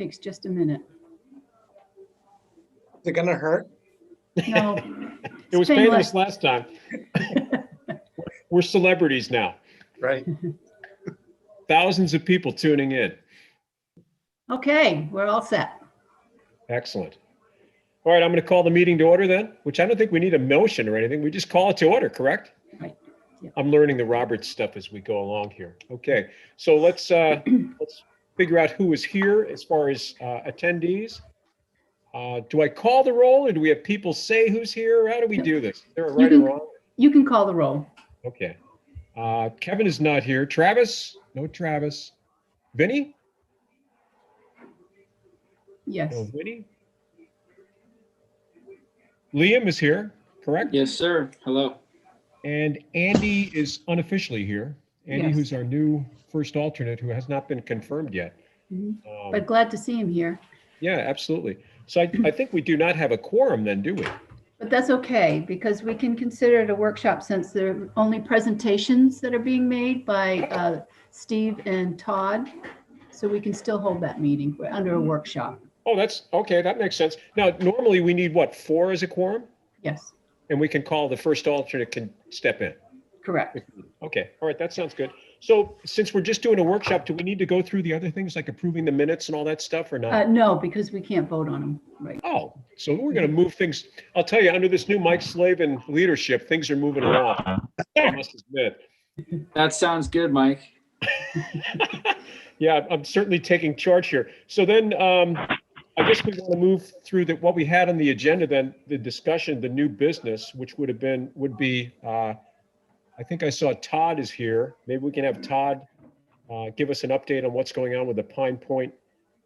Takes just a minute. Is it gonna hurt? No. It was painless last time. We're celebrities now. Right. Thousands of people tuning in. Okay, we're all set. Excellent. All right, I'm going to call the meeting to order then, which I don't think we need a motion or anything. We just call it to order, correct? Right. Yeah. I'm learning the Roberts stuff as we go along here. Okay, so let's figure out who is here as far as attendees. Do I call the roll, or do we have people say who's here? How do we do this? Is there a right or wrong? You can call the roll. Okay. Kevin is not here. Travis? No Travis. Vinny? Yes. No Vinny. Liam is here, correct? Yes, sir. Hello. And Andy is unofficially here. Andy, Yes. who's our new first alternate, who has not been confirmed yet. Mhm. But glad to see him here. Yeah, absolutely. So I think we do not have a quorum then, do we? But that's okay, because we can consider it a workshop since there are only presentations that are being made by Steve and Todd. So we can still hold that meeting under a workshop. Oh, that's okay. That makes sense. Now, normally we need what, 4 as a quorum? Yes, And we can call the first alternate can step in. correct. Okay, all right, that sounds good. So since we're just doing a workshop, do we need to go through the other things like approving the minutes and all that stuff or not? No, because we can't vote on them, right? Oh, so we're going to move things. I'll tell you, under this new Mike Slavin leadership, things are moving along. I must admit. That sounds good, Mike. Yeah, I'm certainly taking charge here. So then I guess we want to move through what we had on the agenda then, the discussion, the new business, which would be, I think I saw Todd is here. Maybe we can have Todd give us an update on what's going on with the Pine Point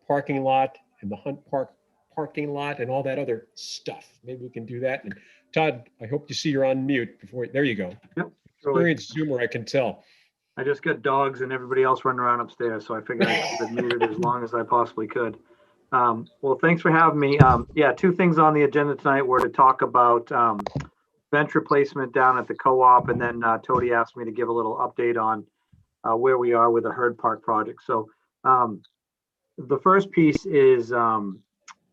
parking lot and the Hunt Park parking lot and all that other stuff. Maybe we can do that. And Todd, I hope you see you're on mute before, there you go. Yep. Experienced Zoomer, I can tell. I just got dogs and everybody else running around upstairs, so I figured I'd keep it muted as long as I possibly could. Well, thanks for having me. Yeah, 2 things on the agenda tonight were to talk about bench replacement down at the co-op, and then Tony asked me to give a little update on where we are with the Herd Park project. So the first piece is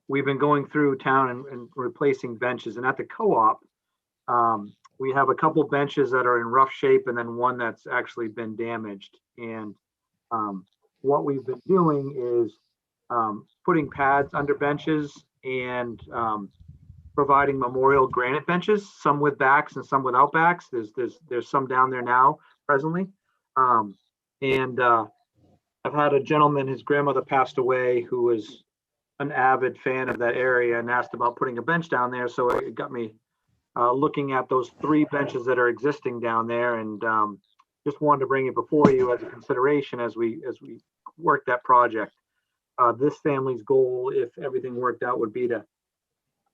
we've been going through town and replacing benches, and at the co-op, we have a couple benches that are in rough shape and then one that's actually been damaged. And what we've been doing is putting pads under benches and providing memorial granite benches, some with backs and some without backs. There's some down there now presently. And I've had a gentleman, his grandmother passed away, who was an avid fan of that area and asked about putting a bench down there. So it got me looking at those 3 benches that are existing down there, and just wanted to bring it before you as a consideration as we work that project. This family's goal, if everything worked out, would be to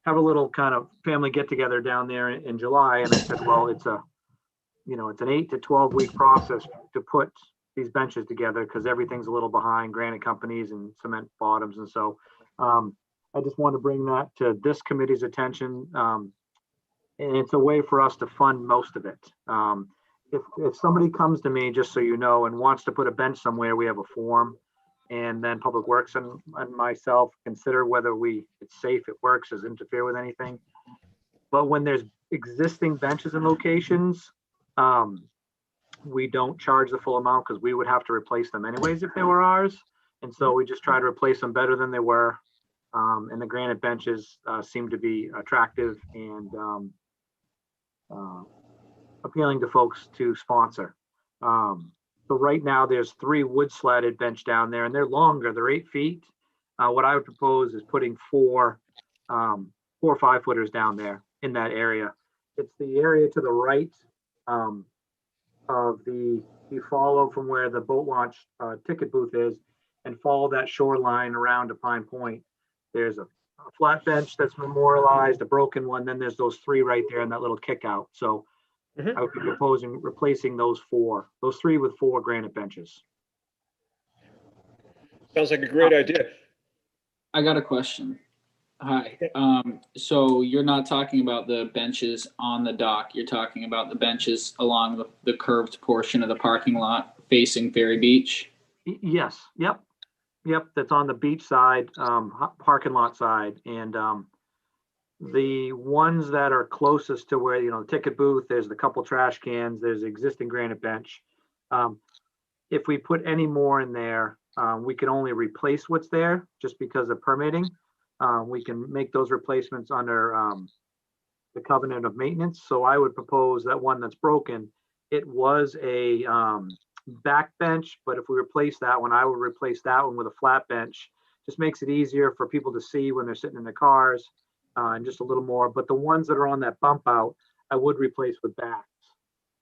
have a little kind of family get together down there in July. And I said, well, it's an 8 to 12 week process to put these benches together because everything's a little behind, granite companies and cement bottoms. And so I just want to bring that to this committee's attention. And it's a way for us to fund most of it. If somebody comes to me, just so you know, and wants to put a bench somewhere, we have a form, and then Public Works and myself consider whether it's safe, it works, does it interfere with anything. But when there's existing benches in locations, we don't charge the full amount because we would have to replace them anyways if they were ours. And so we just try to replace them better than they were. And the granite benches seem to be attractive and appealing to folks to sponsor. So right now there's 3 wood slatted bench down there, and they're longer, they're 8 feet. What I would propose is putting 4 5-footers down there in that area. It's the area to the right of you follow from where the boat launch ticket booth is and follow that shoreline around to Pine Point. There's a flat bench that's memorialized, a broken one, then there's those 3 right there in that little kick out. So I would be proposing replacing those 3 with 4 granite benches. Sounds like a great idea. I got a question. Hi. So you're not talking about the benches on the dock. You're talking about the benches along the curved portion of the parking lot facing Ferry Beach. Yes. Yep. Yep, that's on the beach side, parking lot side, and the ones that are closest to where, the ticket booth, there's the couple trash cans, there's the existing granite bench. If we put any more in there, we can only replace what's there just because of permitting. We can make those replacements under the covenant of maintenance. So I would propose that one that's broken, it was a back bench, but if we replace that one, I would replace that one with a flat bench. Just makes it easier for people to see when they're sitting in their cars, and just a little more. But the ones that are on that bump out, I would replace with backs,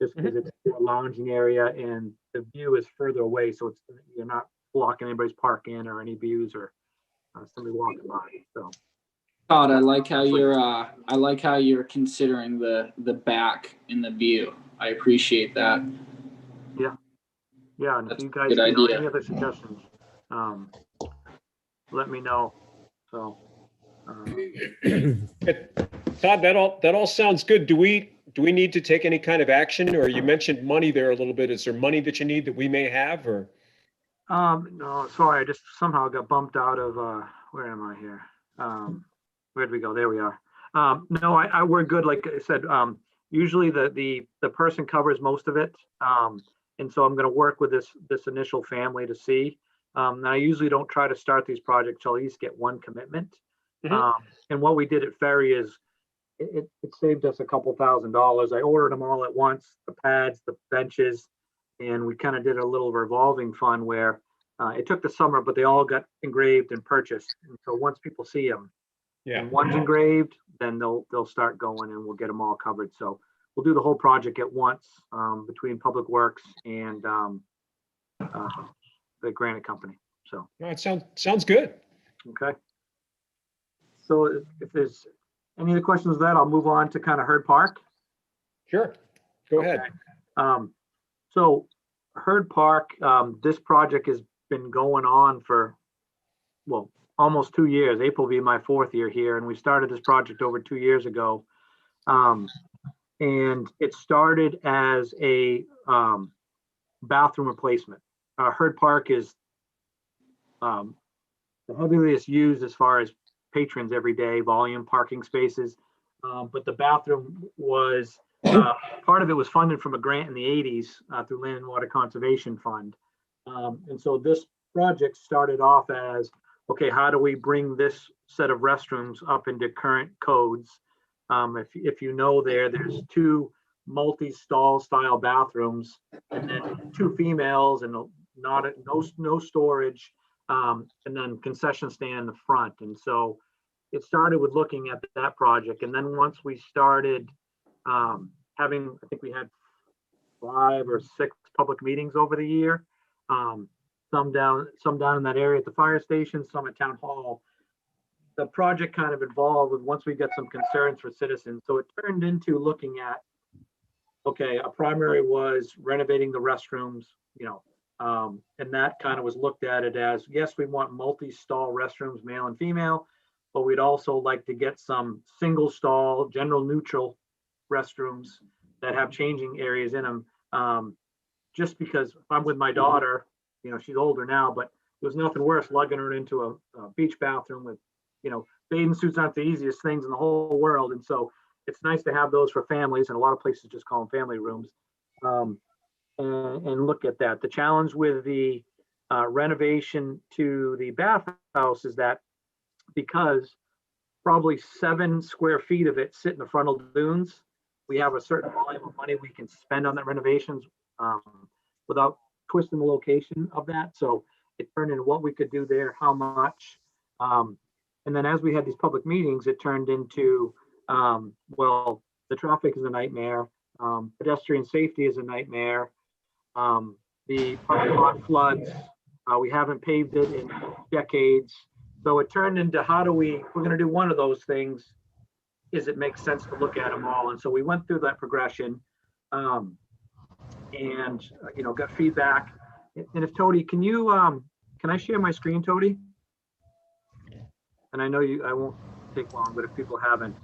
just because it's a lounging area and the view is further away, so you're not blocking anybody's park in or any views or somebody walking by. So Todd, I like how you're considering the back in the view. I appreciate that. yeah, and if That's you a guys, good idea. any other suggestions, let me know. So Todd, that all sounds good. Do we need to take any kind of action, or you mentioned money there a little bit? Is there money that you need that we may have, or? no, sorry, I just somehow got bumped out of, where am I here? Where'd we go? There we are. No, we're good. Like I said, usually the person covers most of it. And so I'm going to work with this initial family to see. And I usually don't try to start these projects till at least get one commitment. And what we did at Ferry is it saved us a couple $1,000s. I ordered them all at once, the pads, the benches, and we kind of did a little revolving fund where it took the summer, but they all got engraved and purchased. And so once people see them, and one's engraved, then they'll start going and we'll get them all covered. So we'll do the whole project at once, between Public Works and the granite company. So No, it sounds good. okay. So if there's any other questions of that, I'll move on to kind of Herd Park. Sure. Go ahead. So Herd Park, this project has been going on for, well, almost 2 years. April will be my 4th year here, and we started this project over 2 years ago. And it started as a bathroom replacement. Herd Park is the heaviest used as far as patrons every day, volume, parking spaces. But the bathroom was, part of it was funded from a grant in the 80s through Land and Water Conservation Fund. And so this project started off as, okay, how do we bring this set of restrooms up into current codes? If you know there's 2 multi-stall style bathrooms and then 2 females and no storage, and then concession stand in the front. And so it started with looking at that project. And then once we started having, I think we had 5 or 6 public meetings over the year, some down in that area at the fire station, some at town hall. The project kind of evolved with, once we got some concerns for citizens. So it turned into looking at, okay, a primary was renovating the restrooms, and that kind of was looked at it as, yes, we want multi-stall restrooms, male and female, but we'd also like to get some single stall, general neutral restrooms that have changing areas in them. Just because if I'm with my daughter, she's older now, but there's nothing worse lugging her into a beach bathroom with, bathing suits aren't the easiest things in the whole world. And so it's nice to have those for families, and a lot of places just call them family rooms, and look at that. The challenge with the renovation to the bathhouse is that because probably 7 square feet of it sit in the frontal dunes, we have a certain volume of money we can spend on that renovations without twisting the location of that. So it turned into what we could do there, how much. And then as we had these public meetings, it turned into, well, the traffic is a nightmare. Pedestrian safety is a nightmare. The parking lot floods. We haven't paved it in decades. So it turned into, we're going to do one of those things. It makes sense to look at them all. And so we went through that progression, and got feedback. And if Tody, can I share my screen, Tody? And I know I won't take long, but if people haven't,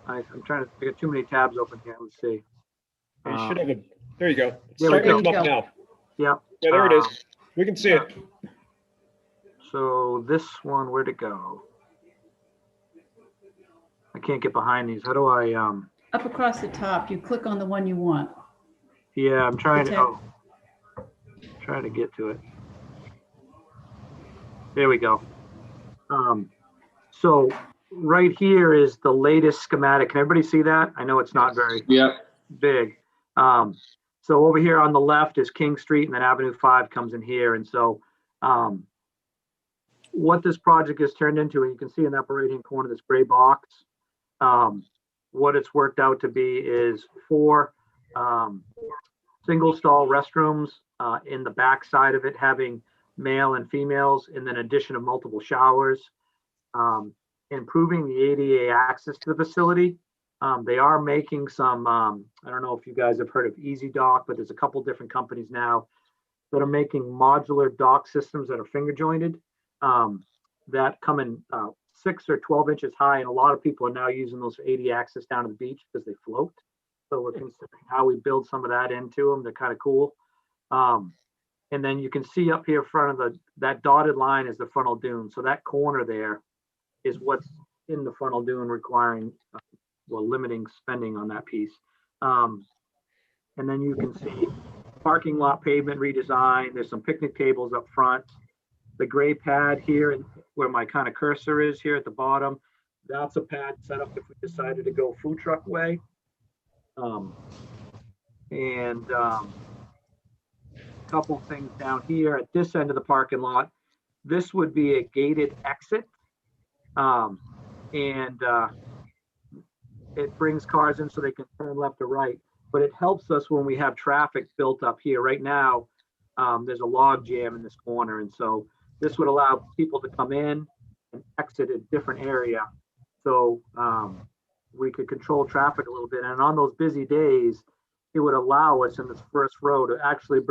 I'm trying to, I got too many tabs open here. Let's see. You should have a, there you go. It's There we starting to go. come up now. Yep. Yeah, there it is. We can see it. So this one, where'd it go? I can't get behind these. How do I, Up across the top, you click on the one you want. yeah, I'm trying to, Okay. oh, trying to get to it. There we go. So right here is the latest schematic. Can everybody see that? I know it's not very Yeah. big. So over here on the left is King Street, and then Avenue 5 comes in here. And so what this project has turned into, and you can see in the upper right-hand corner, this gray box, what it's worked out to be is 4 single stall restrooms in the back side of it, having male and females, and then addition of multiple showers, improving the ADA access to the facility. They are making some, I don't know if you guys have heard of Easy Dock, but there's a couple different companies now that are making modular dock systems that are finger jointed, that come in 6 or 12 inches high. And a lot of people are now using those for ADA access down to the beach because they float. So we're considering how we build some of that into them. They're kind of cool. And then you can see up here in front of that dotted line is the frontal dune. So that corner there is what's in the frontal dune requiring, well, limiting spending on that piece. And then you can see parking lot pavement redesign. There's some picnic tables up front. The gray pad here, and where my kind of cursor is here at the bottom, that's a pad set up if we decided to go food truck way. Couple things down here at this end of the parking lot. This would be a gated exit. It brings cars in so they can turn left or right, but it helps us when we have traffic built up here. Right now, there's a log jam in this corner, and so this would allow people to come in and exit a different area. So we could control traffic a little bit, and on those busy days, it would allow us in this first row to actually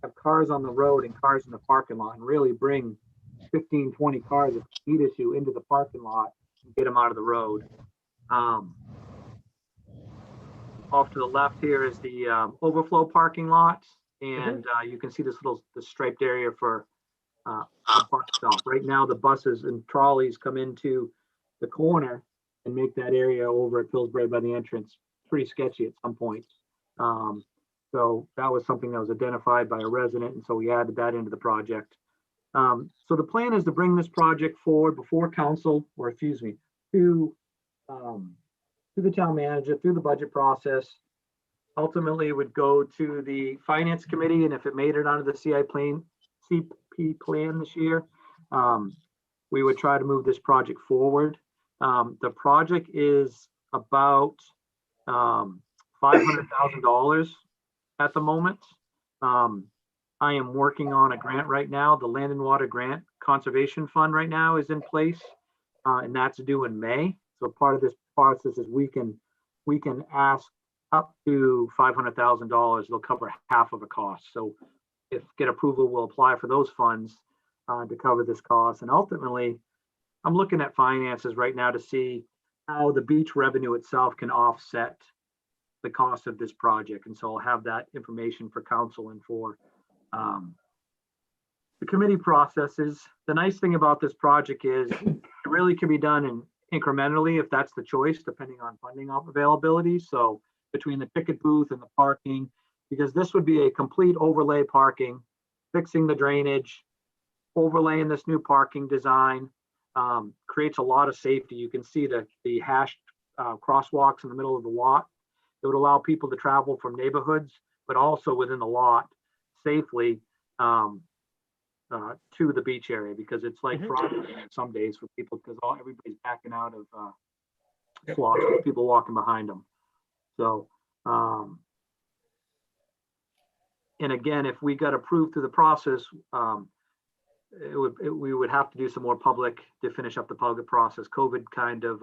have cars on the road and cars in the parking lot, and really bring 15, 20 cars if we needed to into the parking lot and get them out of the road. Off to the left here is the overflow parking lot, and you can see this the striped area for a bus stop. Right now, the buses and trolleys come into the corner and make that area over at Pillsbury by the entrance pretty sketchy at some points. So that was something that was identified by a resident, and so we added that into the project. So the plan is to bring this project forward before council, or excuse me, to the town manager through the budget process. Ultimately, it would go to the finance committee, and if it made it onto the CP plan this year, we would try to move this project forward. The project is about $500,000 at the moment. I am working on a grant right now. The Land and Water Grant Conservation Fund right now is in place, and that's due in May. So part of this process is we can ask up to $500,000. They'll cover half of the cost. So if get approval, we'll apply for those funds to cover this cost. And ultimately, I'm looking at finances right now to see how the beach revenue itself can offset the cost of this project. And so I'll have that information for council and for the committee processes. The nice thing about this project is it really can be done incrementally if that's the choice, depending on funding availability. So between the ticket booth and the parking, because this would be a complete overlay parking, fixing the drainage, overlaying this new parking design, creates a lot of safety. You can see the hashed crosswalks in the middle of the lot. It would allow people to travel from neighborhoods, but also within the lot safely to the beach area, because it's like some days for people, because everybody's backing out of slots with people walking behind them. So, and again, if we got approved through the process, we would have to do some more public to finish up the public process. COVID kind of,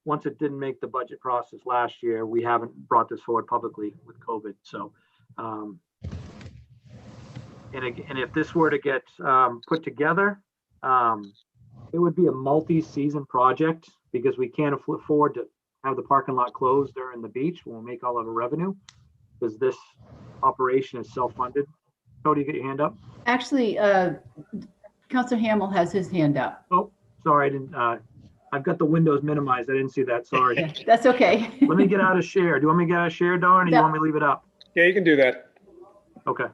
once it didn't make the budget process last year, we haven't brought this forward publicly with COVID. So, and if this were to get put together, it would be a multi-season project, because we can't afford to have the parking lot closed during the beach, we'll make all of our revenue. Because this operation is self-funded. Cody, get your hand up. Actually, Counselor Hamel has his hand up. Oh, sorry, I didn't, I've got the windows minimized. I didn't see that, sorry. Yeah, that's okay. Let me get out of share. Do you want me to get out of share, Darren, or do you No. want me to leave it up? Yeah, you can do that. Okay.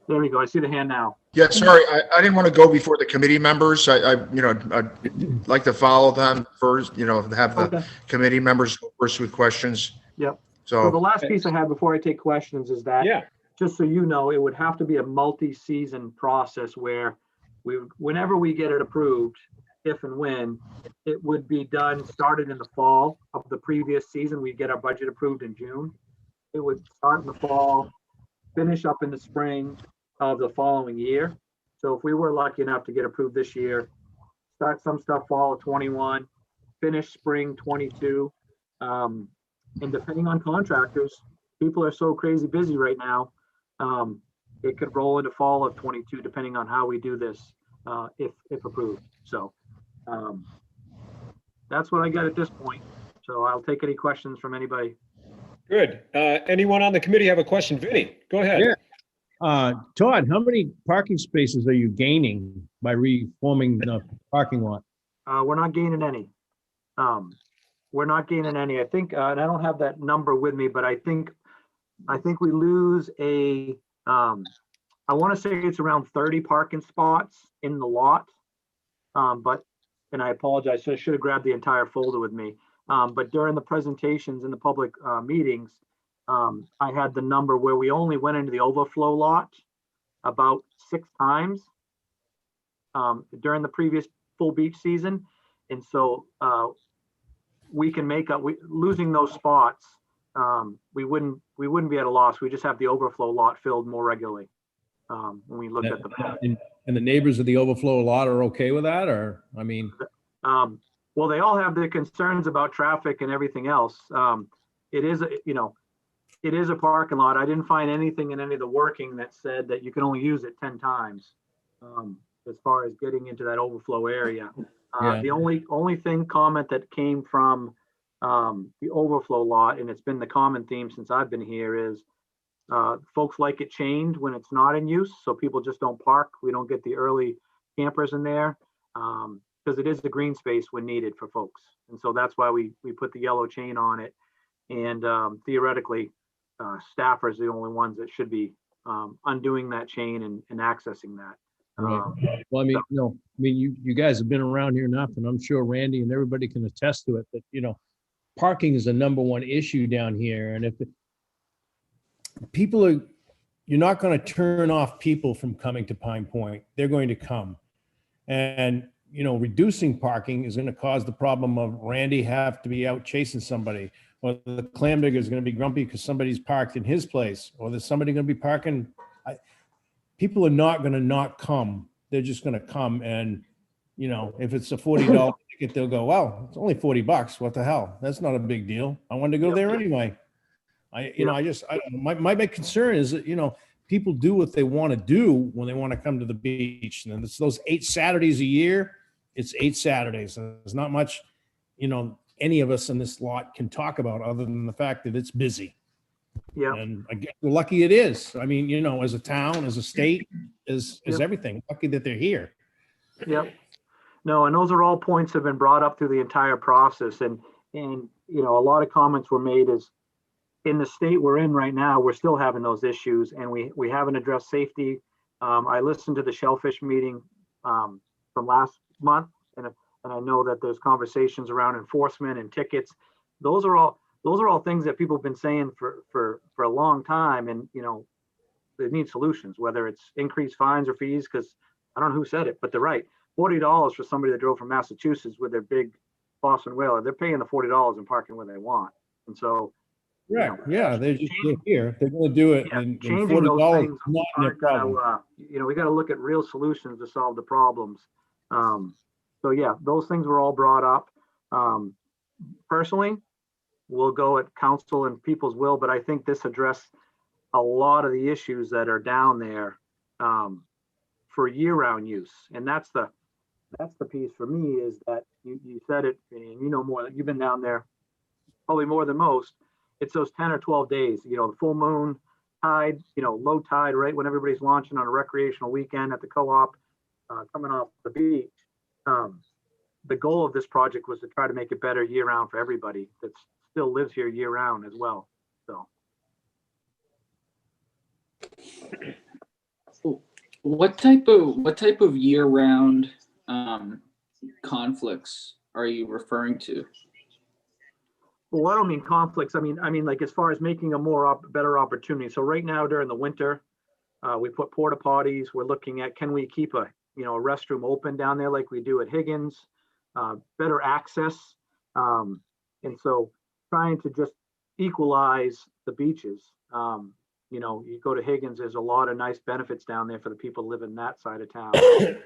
There we go. I see the hand now. Yeah, sorry, I didn't want to go before the committee members. I'd like to follow them first, have the Okay. committee members go first with questions. Yep. So the So, last piece I had before I take questions is that, Yeah, just so you know, it would have to be a multi-season process where whenever we get it approved, if and when, it would be done, started in the fall of the previous season. We'd get our budget approved in June. It would start in the fall, finish up in the spring of the following year. So if we were lucky enough to get approved this year, start some stuff fall of 21, finish spring 22. And depending on contractors, people are so crazy busy right now. It could roll into fall of 22, depending on how we do this, if approved. So that's what I got at this point. So I'll take any questions from anybody. good. Anyone on the committee have a question? Vinny, go ahead. Yeah. Todd, how many parking spaces are you gaining by reforming the parking lot? We're not gaining any. We're not gaining any. I think, and I don't have that number with me, but I think we lose I want to say it's around 30 parking spots in the lot. And I apologize, so I should have grabbed the entire folder with me. But during the presentations in the public meetings, I had the number where we only went into the overflow lot about 6 times during the previous full beach season. And so we can make up, losing those spots, we wouldn't be at a loss. We just have the overflow lot filled more regularly. When we look at the. And the neighbors of the overflow lot are okay with that, or, I mean? Well, they all have their concerns about traffic and everything else. It is, it is a parking lot. I didn't find anything in any of the working that said that you can only use it 10 times. As far as getting into that overflow area. Yeah. The only comment that came from the overflow lot, and it's been the common theme since I've been here, is folks like it chained when it's not in use, so people just don't park. We don't get the early campers in there because it is the green space when needed for folks. And so that's why we put the yellow chain on it. And theoretically, staffers are the only ones that should be undoing that chain and accessing that. Right. Well, I mean, you guys have been around here enough, and I'm sure Randy and everybody can attest to it, that, parking is the number one issue down here. And if you're not going to turn off people from coming to Pine Point, they're going to come. And, reducing parking is going to cause the problem of Randy have to be out chasing somebody, or the clam digger is going to be grumpy because somebody's parked in his place, or there's somebody going to be parking. People are not going to not come. They're just going to come. And, if it's a $40 ticket, they'll go, well, it's only $40. What the hell? That's not a big deal. I wanted to go there anyway. My big concern is that, people do what they want to do when they want to come to the beach. And it's those 8 Saturdays a year. It's 8 Saturdays. There's not much, any of us in this lot can talk about other than the fact that it's busy. Yeah. And I guess we're lucky it is. I mean, as a town, as a state, as everything, lucky that they're here. Yep. No, and those are all points that have been brought up through the entire process. And a lot of comments were made is in the state we're in right now, we're still having those issues, and we haven't addressed safety. I listened to the Shellfish meeting from last month, and I know that there's conversations around enforcement and tickets. Those are all things that people have been saying for a long time, and they need solutions, whether it's increased fines or fees, because I don't know who said it, but they're right. $40 for somebody that drove from Massachusetts with their big Boston Whaler, they're paying the $40 and parking where they want. And so, Right. Yeah, they're here. They're going to do it. And changing those $40 things is not their aren't gonna, problem. we got to look at real solutions to solve the problems. So yeah, those things were all brought up. Personally, we'll go at council and people's will, but I think this addressed a lot of the issues that are down there for year-round use. And that's the piece for me, is that you said it, and more, you've been down there probably more than most, it's those 10 or 12 days, the full moon, tide, low tide, right when everybody's launching on a recreational weekend at the co-op, coming off the beach. The goal of this project was to try to make it better year round for everybody that still lives here year round as well. So. What type of year-round conflicts are you referring to? Well, I don't mean conflicts. I mean like as far as making a better opportunity. So right now during the winter, we put porta potties. We're looking at, can we keep a restroom open down there like we do at Higgins? Better access, and so trying to just equalize the beaches. You go to Higgins, there's a lot of nice benefits down there for the people living that side of town.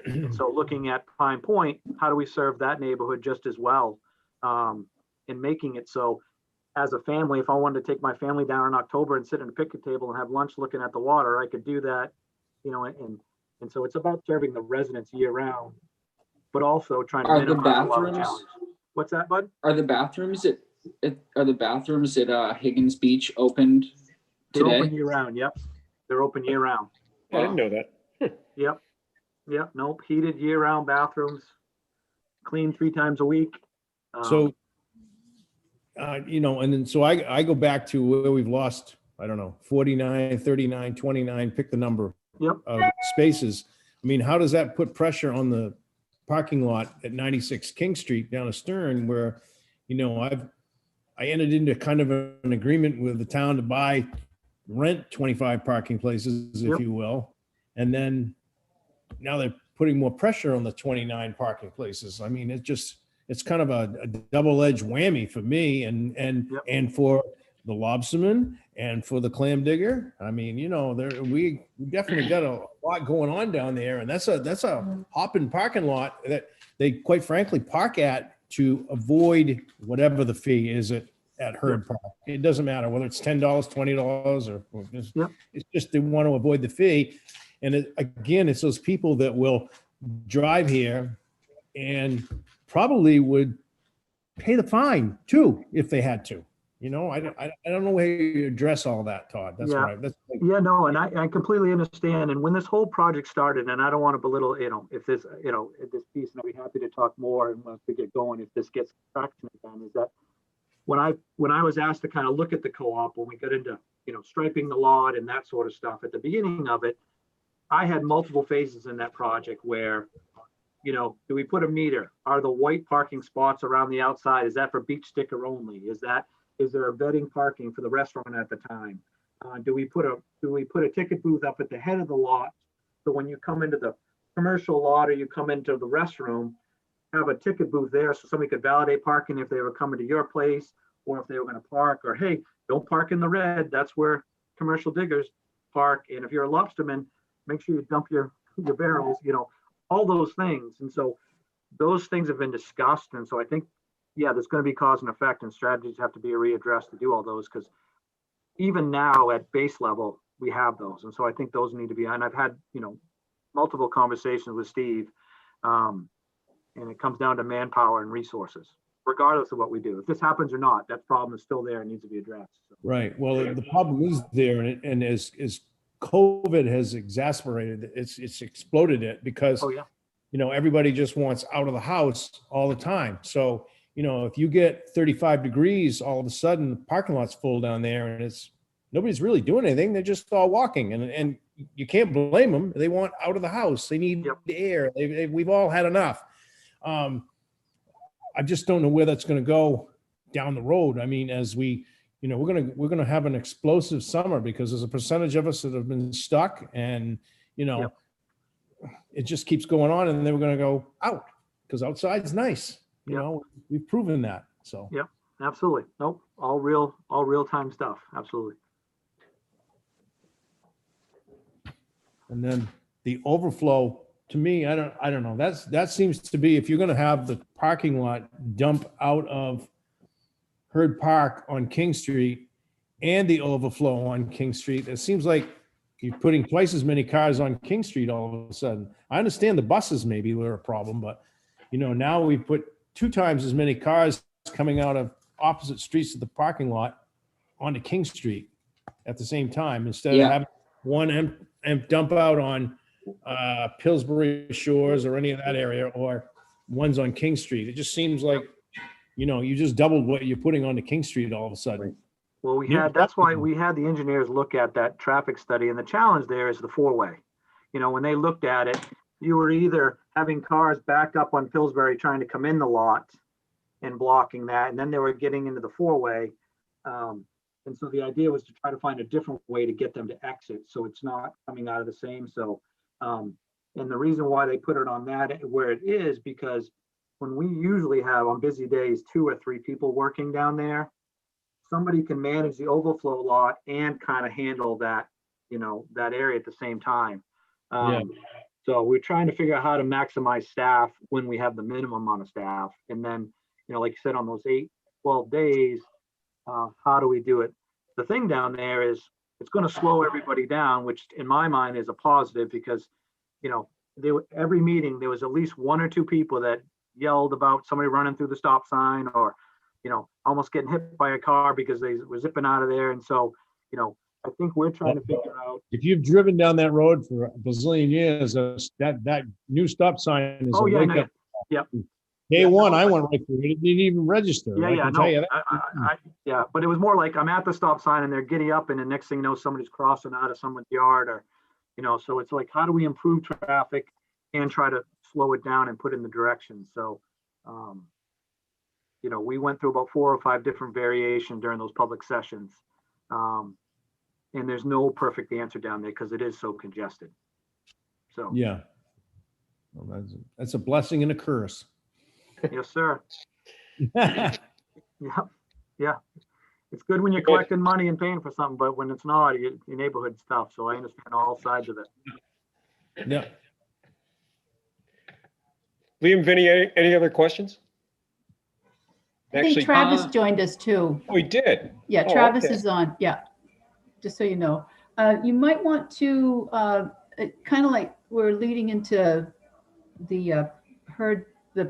And so looking at Pine Point, how do we serve that neighborhood just as well? And making it so as a family, if I wanted to take my family down in October and sit at a picnic table and have lunch looking at the water, I could do that, and so it's about serving the residents year round, but also trying to minimize a lot of challenges. What's that, bud? Are the bathrooms at Higgins Beach opened They're today? open year round. Yep. They're open year round. I didn't know that. Yep. Nope. Heated year round bathrooms, clean 3 times a week. So, and then, so I go back to where we've lost, I don't know, 49, 39, 29, pick the number Yep. of spaces. I mean, how does that put pressure on the parking lot at 96 King Street down Stern where, I entered into kind of an agreement with the town to rent 25 parking places, if Yep. you will. And then now they're putting more pressure on the 29 parking places. I mean, it's kind of a double-edged whammy for me and Yep. and for the lobsterman and for the clam digger. I mean, we definitely got a lot going on down there, and that's a hopping parking lot that they quite frankly park at to avoid whatever the fee is at Herd Park. It doesn't matter whether it's $10, $20, or Yep. it's just they want to avoid the fee. And again, it's those people that will drive here and probably would pay the fine too if they had to. I don't know how you address all that, Todd. That's Yeah. right. Yeah, no, and I completely understand. And when this whole project started, and I don't want to belittle, if this, this piece, and I'd be happy to talk more and once we get going, if this gets traction again, is that when I was asked to kind of look at the co-op, when we got into, striping the lot and that sort of stuff at the beginning of it, I had multiple phases in that project where, do we put a meter? Are the white parking spots around the outside, is that for beach sticker only? Is there a vetting parking for the restaurant at the time? Do we put a ticket booth up at the head of the lot? So when you come into the commercial lot or you come into the restroom, have a ticket booth there so somebody could validate parking if they were coming to your place or if they were going to park, or hey, don't park in the red. That's where commercial diggers park. And if you're a lobsterman, make sure you dump your barrels, all those things. And so those things have been discussed. And so I think, yeah, there's going to be cause and effect, and strategies have to be readdressed to do all those, because even now at base level, we have those. And so I think those need to be, and I've had, multiple conversations with Steve, and it comes down to manpower and resources, regardless of what we do. If this happens or not, that problem is still there and needs to be addressed. So. Right. Well, the problem is there, and as COVID has exacerbated it, it's exploded it because, Oh, yeah. Everybody just wants out of the house all the time. So, if you get 35 degrees, all of a sudden the parking lot's full down there and nobody's really doing anything. They're just all walking, and you can't blame them. They want out of the house. They need Yep. the air. We've all had enough. I just don't know where that's going to go down the road. I mean, as we're going to have an explosive summer because there's a percentage of us that have been stuck, and Yep. it just keeps going on, and then we're going to go out because outside's nice. Yep. We've proven that. So Yep. Absolutely. Nope. All real time stuff. Absolutely. and then the overflow, to me, I don't know. That seems to be, if you're going to have the parking lot dump out of Herd Park on King Street and the overflow on King Street, it seems like you're putting twice as many cars on King Street all of a sudden. I understand the buses maybe were a problem, but now we put 2 times as many cars coming out of opposite streets to the parking lot onto King Street at the same time, instead of Yeah. having one and dump out on Pillsbury Shores or any of that area, or one's on King Street. It just seems like, you just doubled what you're putting onto King Street all of a sudden. Well, Yeah. that's why we had the engineers look at that traffic study, and the challenge there is the four-way. When they looked at it, you were either having cars back up on Pillsbury trying to come in the lot and blocking that, and then they were getting into the four-way. And so the idea was to try to find a different way to get them to exit, so it's not coming out of the same. So, and the reason why they put it on that where it is, because when we usually have on busy days 2 or 3 people working down there, somebody can manage the overflow lot and kind of handle that, that area at the same time. Yeah. So we're trying to figure out how to maximize staff when we have the minimum amount of staff. And then, like you said, on those 8, 12 days, how do we do it? The thing down there is it's going to slow everybody down, which in my mind is a positive, because, every meeting, there was at least 1 or 2 people that yelled about somebody running through the stop sign, or, almost getting hit by a car because they were zipping out of there. And so, I think we're trying to figure out. If you've driven down that road for a bazillion years, that new stop sign is a Oh, yeah, wake no, up. yep. Day Yeah, one, no, I but- went right through it. It didn't even register. Yeah, I yeah, can no, tell you that. yeah, but it was more like I'm at the stop sign and they're giddy up, and the next thing you know, somebody's crossing out of someone's yard, or, so it's like, how do we improve traffic and try to slow it down and put in the direction? So, we went through about 4 or 5 different variations during those public sessions. And there's no perfect answer down there because it is so congested. So, Yeah. Well, that's a blessing and a curse. yes, sir. Yeah, yeah. It's good when you're collecting money and paying for something, but when it's not, your neighborhood stuff. So I understand all sides of it. Yeah. Liam, Vinny, any other questions? I think Actually, Travis joined us too. we did. Yeah, Oh, Travis okay. is on, yeah, just so you know. You might want to, kind of like we're leading into the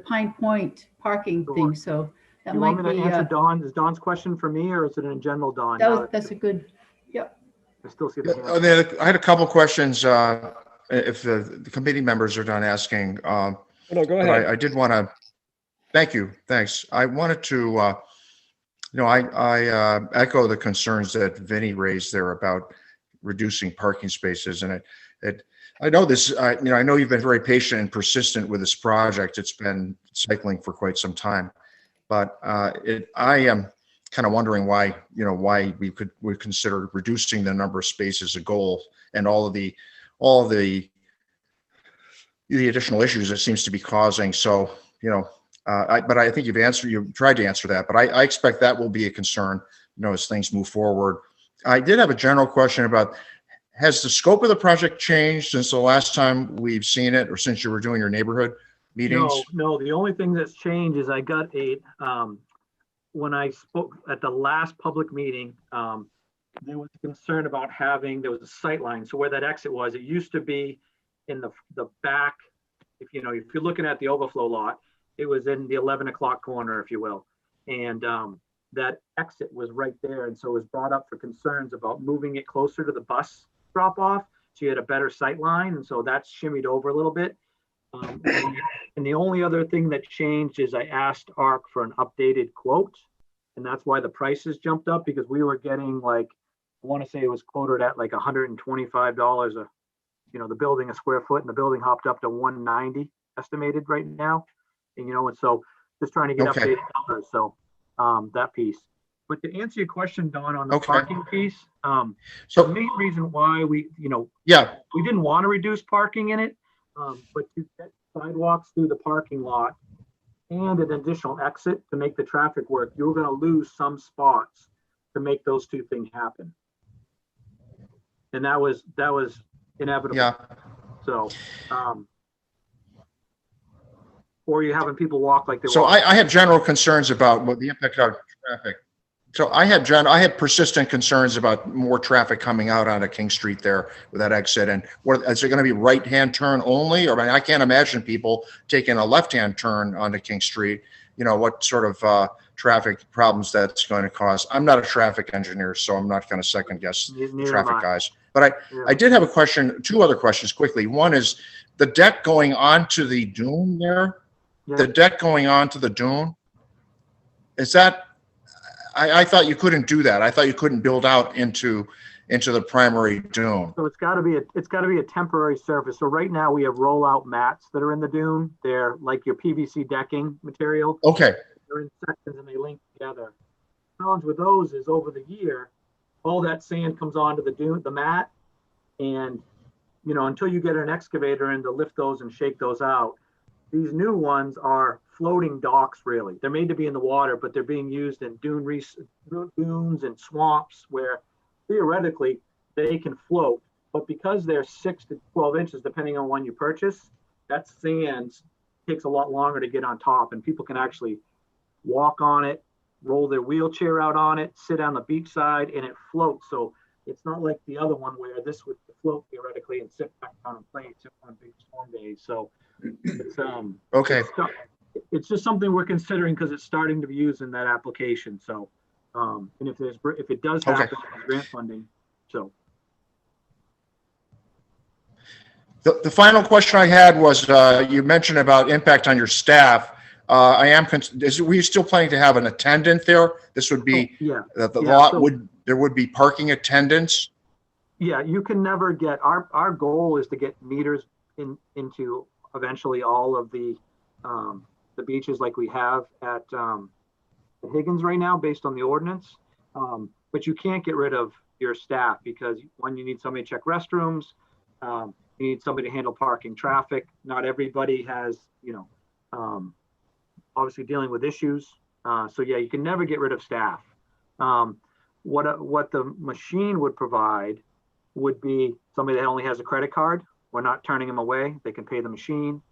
Pine Point parking Sure. thing, so that You might want me be, to answer Is Don's question for me, or is it in general, Don? that's a good, yep. I still see the And hand. then I had a couple questions, if the committee members are done asking. Oh, no, go But ahead. I did want to, thank you, thanks. I wanted to, I echo the concerns that Vinny raised there about reducing parking spaces. And I know this, I know you've been very patient and persistent with this project. It's been cycling for quite some time. But I am kind of wondering why we would consider reducing the number of spaces a goal, and all the additional issues it seems to be causing. So, but I think you've tried to answer that, but I expect that will be a concern, as things move forward. I did have a general question about, has the scope of the project changed since the last time we've seen it, or since you were doing your neighborhood meetings? No, the only thing that's changed is I got when I spoke at the last public meeting, there was a concern about there was a sight line. So where that exit was, it used to be in the back. If you're looking at the overflow lot, it was in the 11 o'clock corner, if you will. And that exit was right there. And so it was brought up for concerns about moving it closer to the bus drop off, so you had a better sight line. And so that's shimmied over a little bit. And the only other thing that changed is I asked ARC for an updated quote. And that's why the prices jumped up, because we were getting I want to say it was quoted at like $125 the building a square foot, and the building hopped up to 190 estimated right now. And so just trying to get Okay. updated numbers. So that piece. But to answer your question, Don, on the Okay. parking piece, the So, main reason why we didn't want to reduce parking in it, but to get sidewalks through the parking lot and an additional exit to make the traffic work, you're going to lose some spots to make those two things happen. And that was inevitable. yeah, So, or you're having people walk like they so walk. I have general concerns about what the impact of traffic. So I had persistent concerns about more traffic coming out onto King Street there with that exit. And is it going to be right-hand turn only? Or I can't imagine people taking a left-hand turn onto King Street. what sort of traffic problems that's going to cause. I'm not a traffic engineer, so I'm not going to second guess the Neither am traffic I. guys. But Yeah. I did have a question, two other questions quickly. One is the deck going onto the dune there, Yeah. the deck going onto the dune, is that, I thought you couldn't do that. I thought you couldn't build out into the primary dune. So it's got to be a temporary surface. So right now we have rollout mats that are in the dune. They're like your PVC decking material. Okay, They're in sections and they link together. Challenge with those is over the year, all that sand comes onto the mat, and until you get an excavator in to lift those and shake those out, these new ones are floating docks. Really, they're made to be in the water, but they're being used in dunes and swamps where theoretically they can float. But because they're 6 to 12 inches, depending on when you purchase, that sand takes a lot longer to get on top, and people can actually walk on it, roll their wheelchair out on it, sit on the beach side, and it floats. So it's not like the other one where this would float theoretically and sit back down and play except on big storm days. So it's okay. it's just something we're considering because it's starting to be used in that application. So and if it does happen, there's grant funding. So The final question I had was, you mentioned about impact on your staff. Were you still planning to have an attendant there? This would be, yeah. the Yeah, lot so- there would be parking attendants? Yeah, you can never get, our goal is to get meters into eventually all of the beaches like we have at Higgins right now based on the ordinance. But you can't get rid of your staff because one, you need somebody to check restrooms. You need somebody to handle parking traffic. Not everybody has, obviously dealing with issues. So yeah, you can never get rid of staff. What the machine would provide would be somebody that only has a credit card. We're not turning them away. They can pay the machine.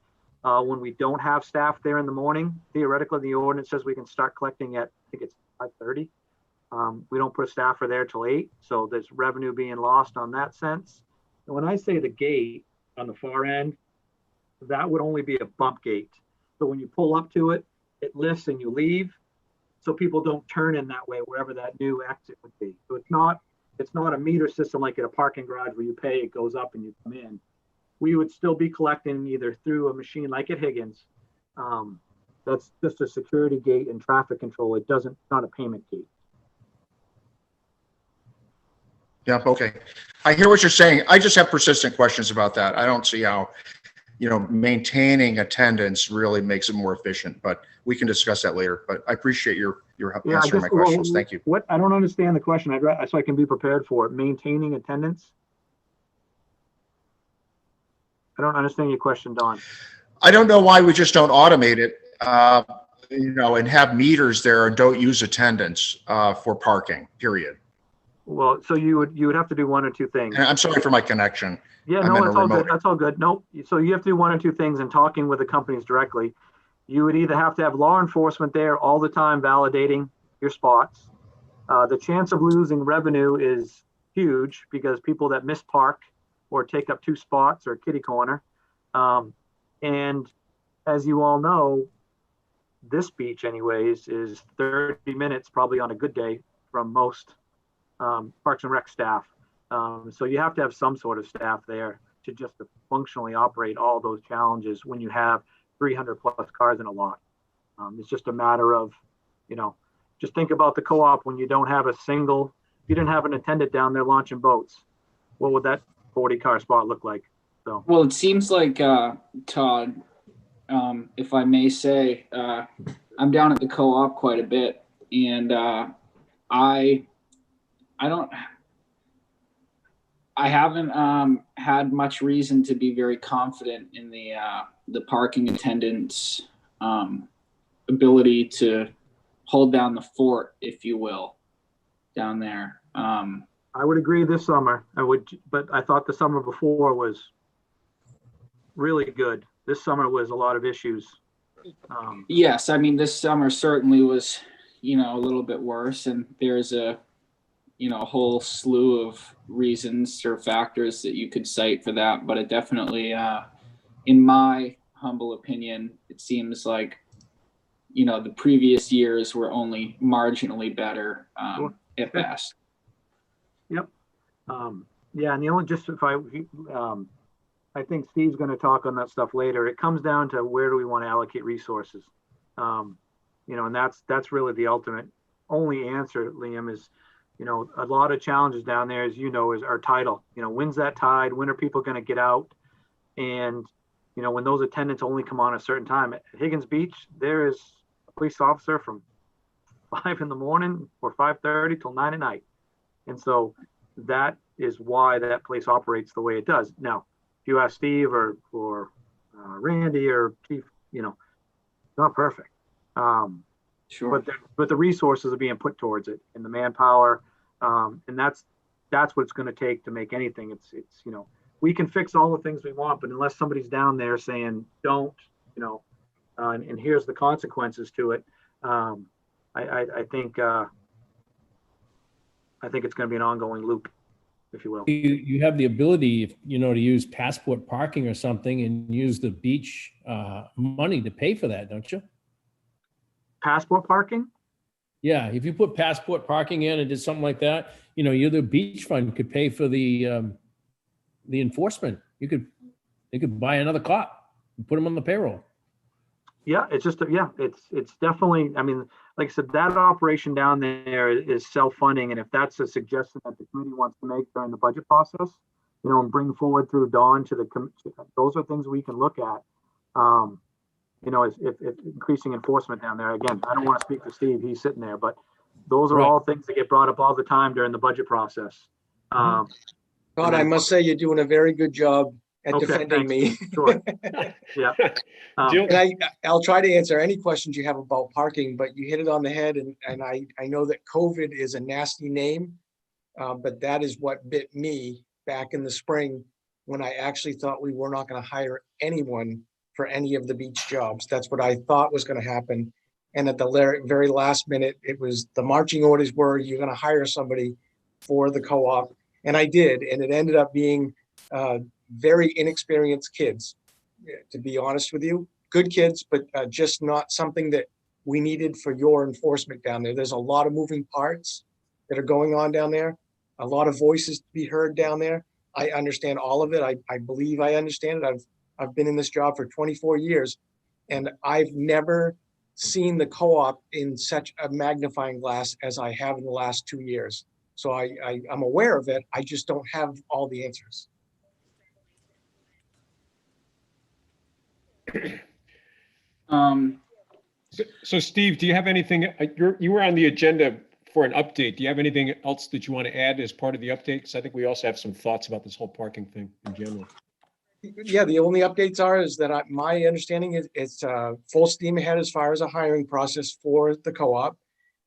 When we don't have staff there in the morning, theoretically, the ordinance says we can start collecting at, I think it's 5:30. We don't put a staffer there till 8. So there's revenue being lost on that sense. And when I say the gate on the far end, that would only be a bump gate. So when you pull up to it, it lifts and you leave. So people don't turn in that way, wherever that new exit would be. So it's not a meter system like at a parking garage where you pay, it goes up and you come in. We would still be collecting either through a machine like at Higgins. That's just a security gate and traffic control. It's not a payment gate. Yeah, okay. I hear what you're saying. I just have persistent questions about that. I don't see how, maintaining attendance really makes it more efficient, but we can discuss that later. But I appreciate your answering my questions. Thank you. What, I don't understand the question. So I can be prepared for it. Maintaining attendance? I don't understand your question, Don. I don't know why we just don't automate it, and have meters there and don't use attendants for parking, period. Well, so you would have to do one or two things. And I'm sorry for my connection. Yeah, I'm no, in a it's all good. remote. That's all good. Nope. So you have to do one or two things in talking with the companies directly. You would either have to have law enforcement there all the time validating your spots. The chance of losing revenue is huge because people that miss park or take up 2 spots or kitty corner. And as you all know, this beach anyways is 30 minutes probably on a good day from most Parks and Rec staff. So you have to have some sort of staff there to just functionally operate all those challenges when you have 300 plus cars in a lot. It's just a matter of, just think about the co-op when you don't have if you didn't have an attendant down there launching boats, what would that 40 car spot look like? So, Well, it seems like, Todd, if I may say, I'm down at the co-op quite a bit, and I haven't had much reason to be very confident in the parking attendants' ability to hold down the fort, if you will, down there. I would agree this summer. But I thought the summer before was really good. This summer was a lot of issues. Yes, I mean, this summer certainly was, a little bit worse, and there's a whole slew of reasons or factors that you could cite for that. But it definitely, in my humble opinion, it seems like the previous years were only marginally better Sure. at best. Yep. Yeah, and the only, just if I think Steve's going to talk on that stuff later. It comes down to where do we want to allocate resources? And that's really the ultimate only answer, Liam, is, a lot of challenges down there, as is our tidal. When's that tide? When are people going to get out? And, when those attendants only come on a certain time. At Higgins Beach, there is a police officer from 5 in the morning or 5:30 till 9 at night. And so that is why that place operates the way it does. Now, if you ask Steve or Randy or Chief, it's not perfect. Sure. But the resources are being put towards it, and the manpower, and that's what it's going to take to make anything. It's we can fix all the things we want, but unless somebody's down there saying don't, and here's the consequences to it, I think it's going to be an ongoing loop, if you will. You have the ability, to use passport parking or something and use the beach money to pay for that, don't you? Passport parking? Yeah, if you put passport parking in and did something like that, the beach fund could pay for the enforcement. They could buy another cop and put them on the payroll. Yeah, it's just, it's definitely, I mean, like I said, that operation down there is self-funding. And if that's a suggestion that the committee wants to make during the budget process, and bring forward through Dawn those are things we can look at. If increasing enforcement down there. Again, I don't want to speak for Steve, he's sitting there, but those are Right. all things that get brought up all the time during the budget process. Todd, I must say you're doing a very good job at Okay, defending me. Sure. Yeah. Jill? And I'll try to answer any questions you have about parking, but you hit it on the head. And I know that COVID is a nasty name, but that is what bit me back in the spring when I actually thought we were not going to hire anyone for any of the beach jobs. That's what I thought was going to happen. And at the very last minute, it was the marching orders were, you're going to hire somebody for the co-op. And I did. And it ended up being very inexperienced kids, to be honest with you. Good kids, but just not something that we needed for your enforcement down there. There's a lot of moving parts that are going on down there, a lot of voices to be heard down there. I understand all of it. I believe I understand it. I've been in this job for 24 years, and I've never seen the co-op in such a magnifying glass as I have in the last 2 years. So I'm aware of it. I just don't have all the answers. So Steve, do you have anything, you were on the agenda for an update. Do you have anything else that you want to add as part of the update? Because I think we also have some thoughts about this whole parking thing in general. Yeah, the only updates is that my understanding is it's full steam ahead as far as a hiring process for the co-op.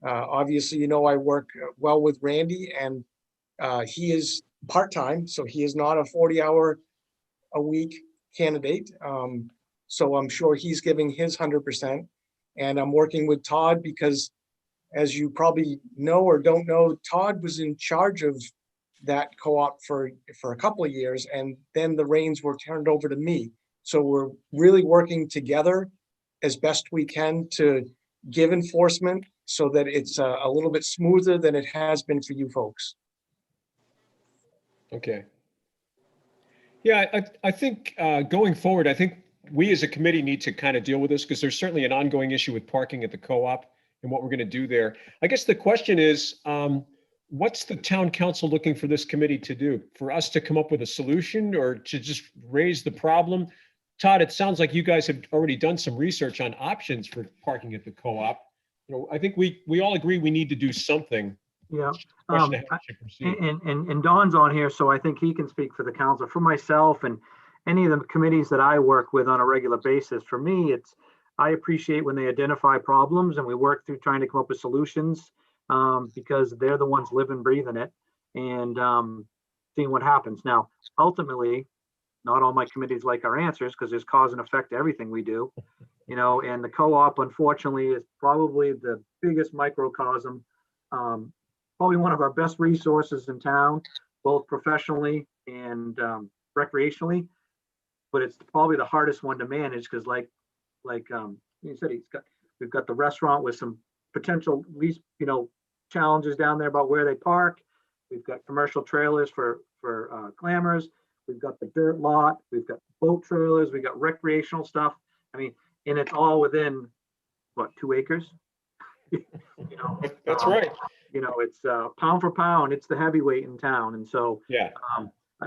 Obviously, I work well with Randy, and he is part-time, so he is not a 40-hour-a-week candidate. So I'm sure he's giving his 100%. And I'm working with Todd because, as you probably know or don't know, Todd was in charge of that co-op for a couple of years, and then the reins were turned over to me. So we're really working together as best we can to give enforcement so that it's a little bit smoother than it has been for you folks. Okay. Yeah, I think going forward, I think we as a committee need to kind of deal with this because there's certainly an ongoing issue with parking at the co-op and what we're going to do there. I guess the question is, what's the town council looking for this committee to do? For us to come up with a solution or to just raise the problem? Todd, it sounds like you guys have already done some research on options for parking at the co-op. I think we all agree we need to do something. Yeah. Question of how we should proceed. And Don's on here, so I think he can speak for the council. For myself and any of the committees that I work with on a regular basis, for me, I appreciate when they identify problems and we work through trying to come up with solutions, because they're the ones living, breathing it, and seeing what happens. Now, ultimately, not all my committees like our answers because there's cause and effect to everything we do, and the co-op, unfortunately, is probably the biggest microcosm, probably one of our best resources in town, both professionally and recreationally, but it's probably the hardest one to manage because like you said, We've got the restaurant with some potential least, challenges down there about where they park. We've got commercial trailers for glamours. We've got the dirt lot. We've got boat trailers. We've got recreational stuff. I mean, and it's all within, what, 2 acres? That's right. It's pound for pound, it's the heavyweight in town. And so Yeah.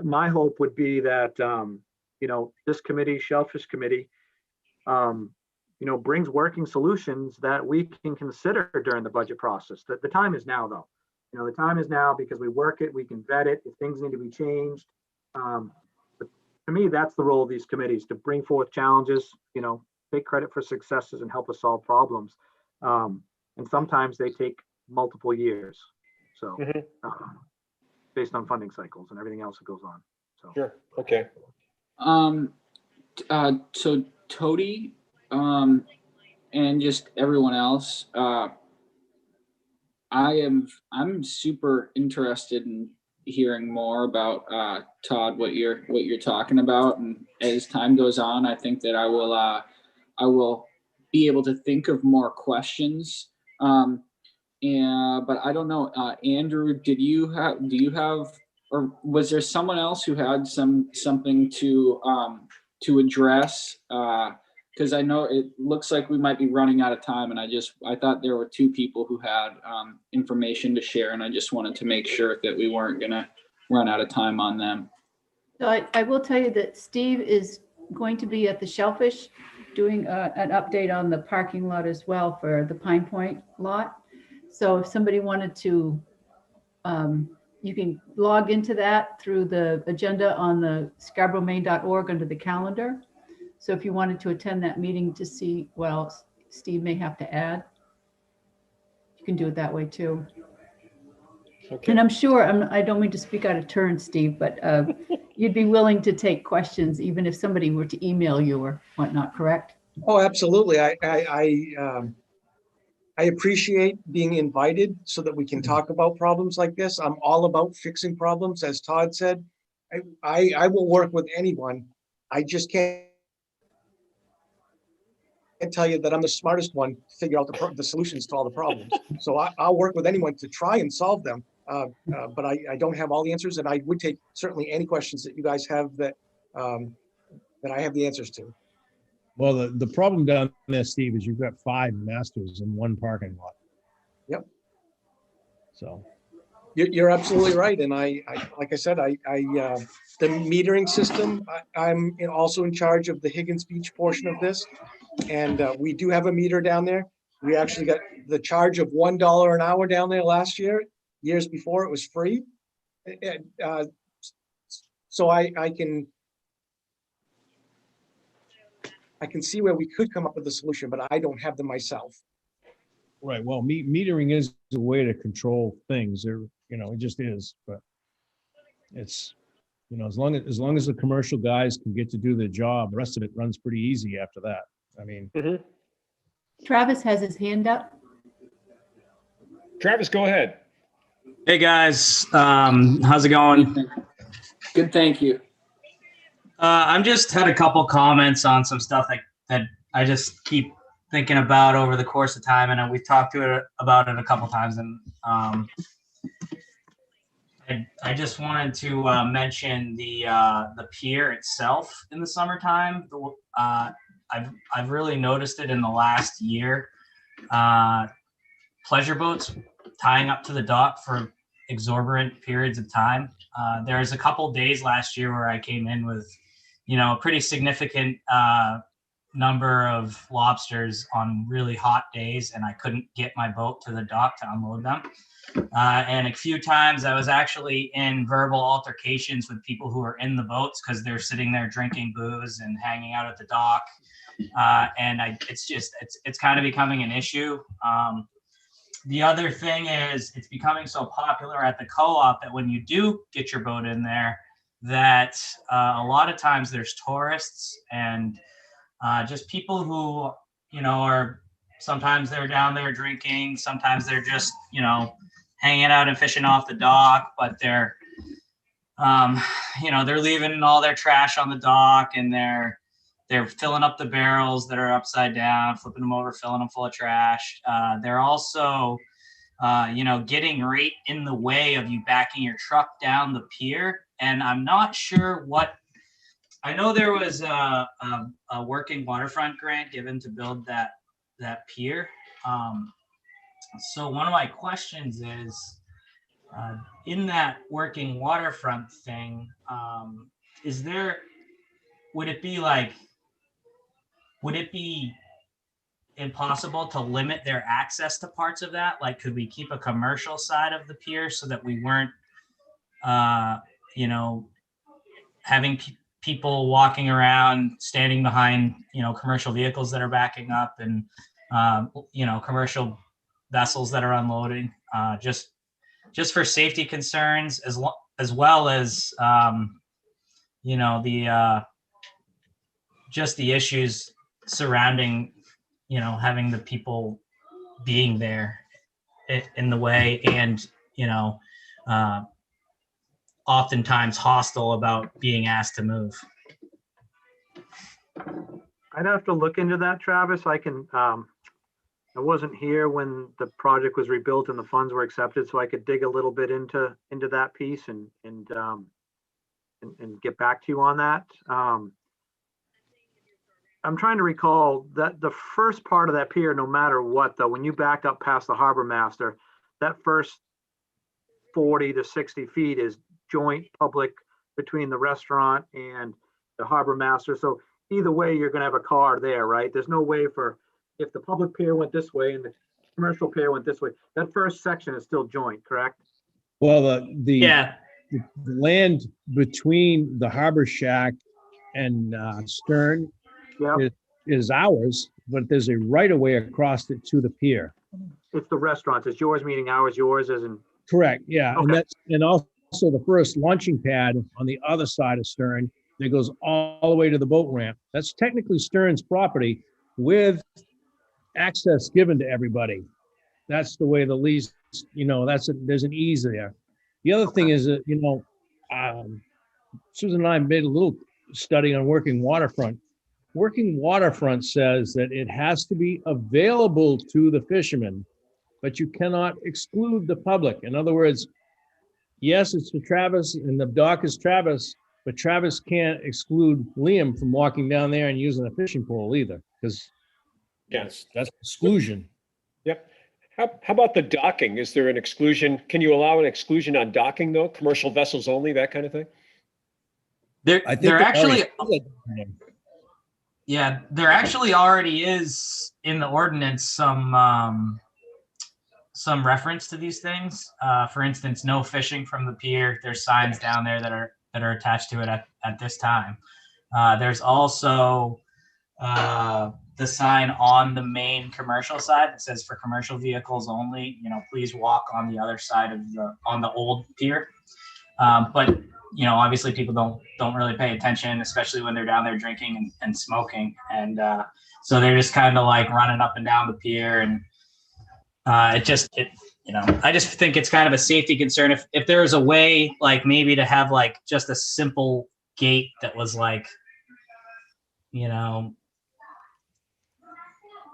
my hope would be that, this committee, Shellfish Committee, brings working solutions that we can consider during the budget process. The time is now, though. The time is now because we work it, we can vet it if things need to be changed. But to me, that's the role of these committees, to bring forth challenges, take credit for successes and help us solve problems. And sometimes they take multiple years. So based on funding cycles and everything else that goes on. So Sure. Okay. So Tody, and just everyone else, I'm super interested in hearing more about Todd, what you're talking about, and as time goes on, I think that I will be able to think of more questions. But I don't know, Andrew, do you have, or was there someone else who had something to address? Because I know it looks like we might be running out of time, and I thought there were 2 people who had information to share, and I just wanted to make sure that we weren't gonna run out of time on them. So I will tell you that Steve is going to be at the Shellfish doing an update on the parking lot as well for the Pine Point lot. So if somebody wanted to, you can log into that through the agenda on the scarboroughmaine.org under the calendar. So if you wanted to attend that meeting to see what else Steve may have to add, you can do it that way too. Okay. And I'm sure, I don't mean to speak out of turn, Steve, but you'd be willing to take questions even if somebody were to email you or whatnot, correct? Oh, absolutely. I appreciate being invited so that we can talk about problems like this. I'm all about fixing problems, as Todd said. I will work with anyone. I just can't tell you that I'm the smartest one to figure out the solutions to all the problems. So I'll work with anyone to try and solve them. But I don't have all the answers, and I would take certainly any questions that you guys have that I have the answers to. Well, the problem down there, Steve, is you've got 5 masters in one parking lot. Yep. So. You're absolutely right. And I like I said, the metering system, I'm also in charge of the Higgins Beach portion of this. And we do have a meter down there. We actually got the charge of $1 an hour down there last year. Years before it was free. So I can see where we could come up with a solution, but I don't have them myself. Right. Well, metering is a way to control things. There, it just is. But it's, as long as the commercial guys can get to do their job, the rest of it runs pretty easy after that. I mean, Travis has his hand up. Travis, go ahead. Hey guys, how's it going? Good, thank you. I'm just had a couple comments on some stuff that I just keep thinking about over the course of time, and we've talked about it a couple times, and I just wanted to mention the pier itself in the summertime. I've really noticed it in the last year. Pleasure boats tying up to the dock for exorbitant periods of time. There's a couple days last year where I came in with, a pretty significant number of lobsters on really hot days, and I couldn't get my boat to the dock to unload them. And a few times I was actually in verbal altercations with people who were in the boats because they're sitting there drinking booze and hanging out at the dock. And it's kind of becoming an issue. The other thing is it's becoming so popular at the co-op that when you do get your boat in there, that a lot of times there's tourists and just people who, are sometimes they're down there drinking, sometimes they're just, hanging out and fishing off the dock, but they're, they're leaving all their trash on the dock, and they're they're filling up the barrels that are upside down, flipping them over, filling them full of trash. They're also, getting right in the way of you backing your truck down the pier. And I'm not sure I know there was a working waterfront grant given to build that pier. So one of my questions is, in that working waterfront thing, would it be impossible to limit their access to parts of that? Like, could we keep a commercial side of the pier so that we weren't, having people walking around, standing behind, commercial vehicles that are backing up and, commercial vessels that are unloading, just for safety concerns as well as, just the issues surrounding, having the people being there in the way and, oftentimes hostile about being asked to move. I'd have to look into that, Travis. I wasn't here when the project was rebuilt and the funds were accepted, so I could dig a little bit into that piece and get back to you on that. I'm trying to recall that the first part of that pier, no matter what, though, when you back up past the harbor master, that first 40 to 60 feet is joint public between the restaurant and the harbor master. So either way, you're going to have a car there, right? There's no way if the public pier went this way and the commercial pier went this way, that first section is still joint, correct? Well, Yeah. the land between the harbor shack and Stern Yeah, is ours, but there's a right of way across it to the pier. it's the restaurants. It's yours meaning ours, yours as in, Correct, yeah. Okay. And also the first launching pad on the other side of Stern that goes all the way to the boat ramp. That's technically Stern's property with access given to everybody. That's the way the lease, there's an ease there. The other thing is that, Susan and I made a little study on working waterfront. Working waterfront says that it has to be available to the fishermen, but you cannot exclude the public. In other words, yes, it's for Travis and the dock is Travis, but Travis can't exclude Liam from walking down there and using a fishing pole either, because that's exclusion. Yep. How about the docking? Is there an exclusion? Can you allow an exclusion on docking though? Commercial vessels only, that kind of thing? There actually already is in the ordinance some reference to these things. For instance, no fishing from the pier. There's signs down there that are attached to it at this time. There's also the sign on the main commercial side that says for commercial vehicles only, please walk on the other side of on the old pier. But obviously people don't really pay attention, especially when they're down there drinking and smoking. And so they're just kind of like running up and down the pier. And I just think it's kind of a safety concern. If there's a way, like maybe to have like just a simple gate that was like,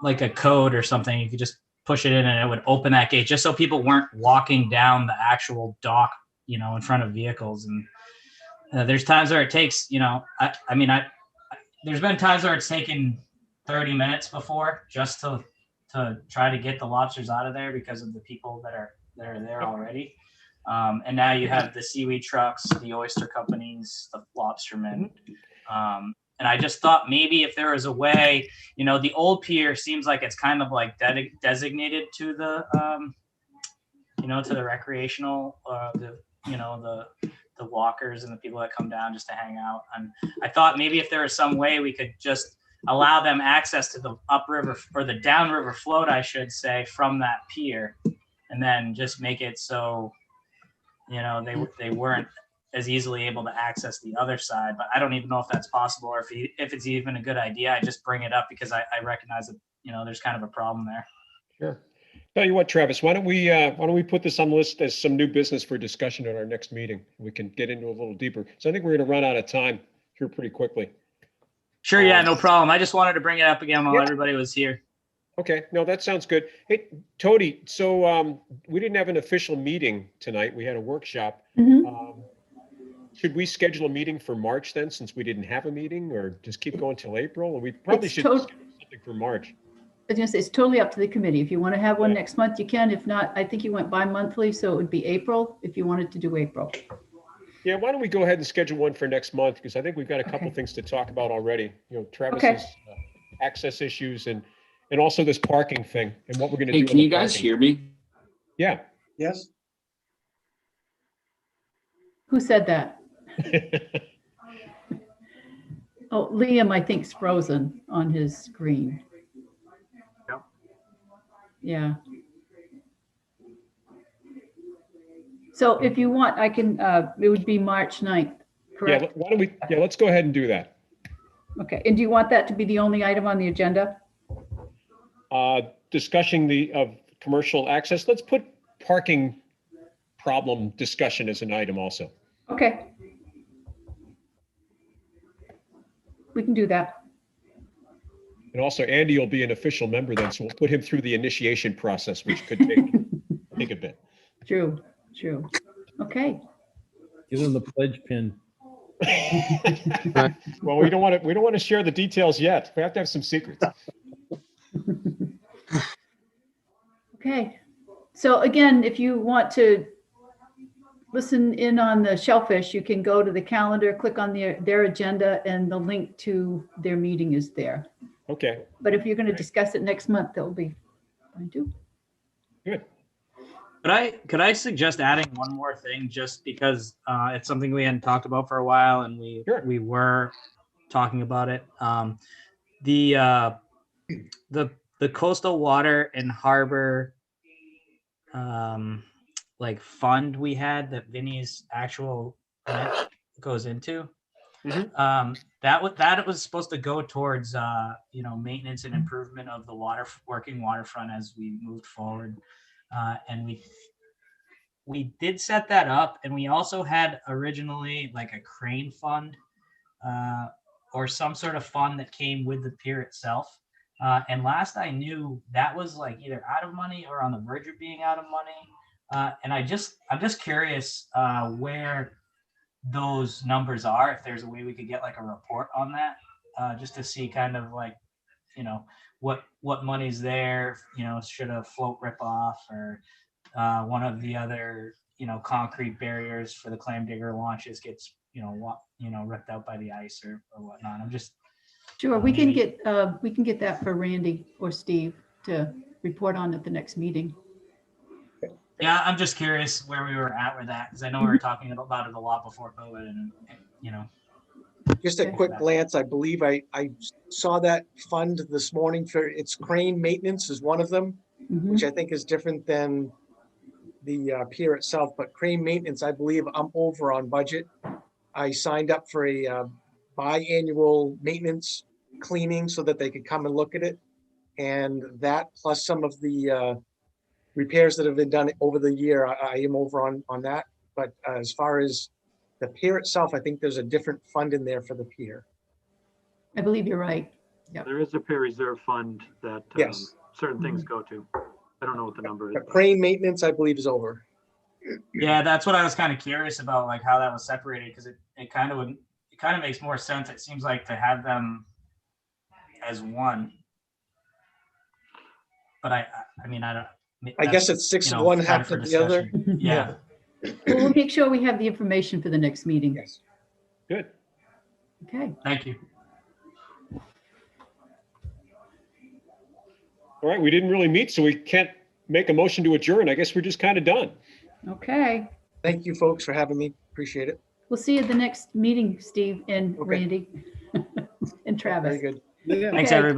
like a code or something, you could just push it in and it would open that gate just so people weren't walking down the actual dock, in front of vehicles. And there's times where it takes, there's been times where it's taken 30 minutes before just to try to get the lobsters out of there because of the people that are there already. And now you have the seaweed trucks, the oyster companies, the lobstermen. And I just thought maybe if there was a way, the old pier seems like it's kind of like designated to the, to the recreational, the walkers and the people that come down just to hang out. And I thought maybe if there was some way we could just allow them access to the upriver or the downriver float, I should say, from that pier, and then just make it so, they weren't as easily able to access the other side. But I don't even know if that's possible or if it's even a good idea. I just bring it up because I recognize that, there's kind of a problem there. Sure. Tell you what, Travis, why don't we put this on the list as some new business for discussion at our next meeting? We can get into a little deeper. So I think we're going to run out of time here pretty quickly. Sure, yeah, no problem. I just wanted to bring it up again while Yeah. everybody was here. Okay, no, that sounds good. Hey, Tony, so we didn't have an official meeting tonight. We had a workshop. Mhm. Should we schedule a meeting for March then, since we didn't have a meeting, or just keep going till April? Or we probably It's should tot- schedule something for March. I was gonna say, it's totally up to the committee. If you want to have one Yeah. next month, you can. If not, I think you went bi-monthly, so it would be April if you wanted to do April. Yeah, why don't we go ahead and schedule one for next month? Because I think we've got a couple Okay. things to talk about already. You know, Okay. Travis's access issues and also this parking thing and what we're going to do. Hey, on can the you guys parking. hear me? Yeah. Yes? Who said that? Oh, Liam, I think, is frozen on his screen. Yep. Yeah. So if you want, I can, it would be March 9th, Yeah, correct? why don't we, yeah, let's go ahead and do that. Okay, and do you want that to be the only item on the agenda? Discussing of commercial access, let's put parking problem discussion as an item also. Okay. We can do that. And also Andy will be an official member then, so we'll put him through the initiation process, which could take a bit. True, true. Okay, Give them the pledge pin. Well, we don't want to share the details yet. We have to have some secrets. okay. So again, if you want to listen in on the Shellfish, you can go to the calendar, click on their agenda, and the link to their meeting is there. Okay, But if you're going to discuss it next month, that'll be fine too. good. Could I suggest adding one more thing, just because it's something we hadn't talked about for a while, and Sure. we were talking about it. The coastal water and harbor like fund we had that Vinny's actual rent goes into. Mhm. That was supposed to go towards maintenance and improvement of the working waterfront as we moved forward. And we did set that up, and we also had originally like a crane fund or some sort of fund that came with the pier itself. And last I knew, that was like either out of money or on the verge of being out of money. And I'm just curious where those numbers are, if there's a way we could get like a report on that, just to see kind of like, what money's there, should a float rip off or one of the other, concrete barriers for the clam digger launches gets, ripped out by the ice or whatnot. I'm just, Sure, we can maybe- get that for Randy or Steve to report on at the next meeting. yeah, I'm just curious where we were at with that, because I know we were talking about it a lot before COVID, and Just a Okay. quick glance, I believe I saw that fund this morning for its crane maintenance is one of them, Mhm. which I think is different than the pier itself, but crane maintenance, I believe I'm over on budget. I signed up for a biannual maintenance cleaning so that they could come and look at it. And that plus some of the repairs that have been done over the year, I am over on that. But as far as the pier itself, I think there's a different fund in there for the pier. I believe you're right. There is a peer reserve fund that Yes. certain things go to. I don't know what the number is. But crane maintenance, I believe, is over. yeah, that's what I was kind of curious about, like how that was separated, because it kind of makes more sense, it seems like, to have them as one. But I mean, I don't. I guess it's six of one, half of the other. Yeah. Well, we'll make sure we have the information for the next meeting. Yes. Good. Okay, Thank you. All right, we didn't really meet, so we can't make a motion to adjourn. I guess we're just kind of done. okay. Thank you, folks, for having me. Appreciate it. We'll see you at the next meeting, Steve and Okay. Randy and Travis. Very good. Yeah. Thanks, Okay. everybody.